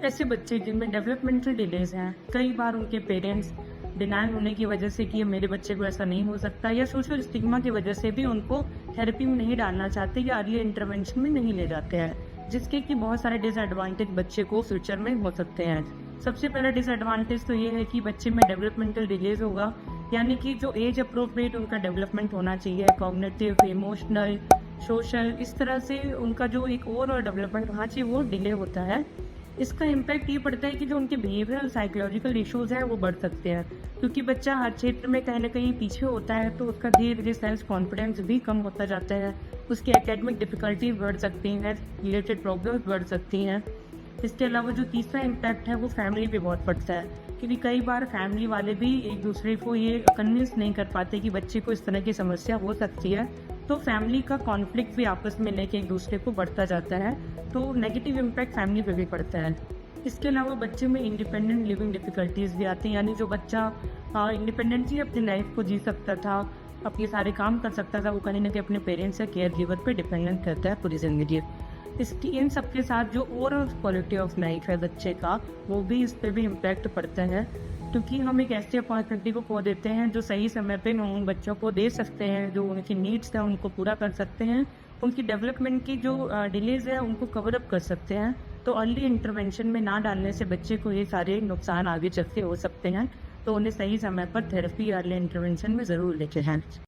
ऐसे बच्चे जिनमें डेवलपमेंटल डिलेज हैं, कई बार उनके पेरेंट्स डिनायल होने की वजह से कि मेरे बच्चे को ऐसा नहीं हो सकता, या सोशल स्टिग्मा की वजह से भी उनको थेरेपी में नहीं डालना चाहते या अर्ली इंटरवेंशन में नहीं ले जाते हैं, जिसके कि बहुत सारे डिसएडवांटेज बच्चे को फ्यूचर में हो सकते हैं। सबसे पहला डिसएडवांटेज तो ये है कि बच्चे में डेवलपमेंटल डिलेज होगा, यानी कि जो एज अप्रोप्रिएट उनका डेवलपमेंट होना चाहिए, कॉग्निटिव, इमोशनल, सोशल, इस तरह से उनका जो एक ओवरऑल डेवलपमेंट होना चाहिए वो डिले होता है। इसका इम्पैक्ट ये पड़ता है कि जो उनके बिहेवियरल साइकोलॉजिकल इश्यूज हैं वो बढ़ सकते हैं, क्योंकि बच्चा हर क्षेत्र में कहीं ना कहीं पीछे होता है तो उसका धीरे धीरे सेल्फ कॉन्फिडेंस भी कम होता जाता है, उसकी एकेडमिक डिफिकल्टीज बढ़ सकती हैं, रिलेटेड प्रॉब्लम्स बढ़ सकती हैं। इसके अलावा जो तीसरा इम्पैक्ट है वो फैमिली पे बहुत पड़ता है, क्योंकि कई बार फैमिली वाले भी एक दूसरे को ये कन्विंस नहीं कर पाते कि बच्चे को इस तरह की समस्या हो सकती है, तो फैमिली का कॉन्फ्लिक्ट भी आपस में लेके एक दूसरे को बढ़ता जाता है, तो नेगेटिव इम्पैक्ट फैमिली पे भी पड़ता है। इसके अलावा बच्चे में इंडिपेंडेंट लिविंग डिफिकल्टीज़ भी आती हैं, यानी जो बच्चा इंडिपेंडेंटली अपनी लाइफ को जी सकता था, अपने सारे काम कर सकता था, वो कहीं ना कहीं अपने पेरेंट्स या केयर गिवर पर डिपेंडेंट करता है पूरी ज़िंदगी। इसकी इन सब के साथ जो ओवरऑल क्वालिटी ऑफ लाइफ है बच्चे का, वो भी इस पर भी इम्पैक्ट पड़ता है, क्योंकि हम एक ऐसी अपॉर्चुनिटी को खो देते हैं जो सही समय पे हम उन बच्चों को दे सकते हैं, जो उनकी नीड्स हैं उनको पूरा कर सकते हैं, उनकी डेवलपमेंट की जो डिलेज है उनको कवर अप कर सकते हैं। तो अर्ली इंटरवेंशन में ना डालने से बच्चे को ये सारे नुकसान आगे चलते हो सकते हैं, तो उन्हें सही समय पर थेरेपी अर्ली इंटरवेंशन में ज़रूर लेके हैं।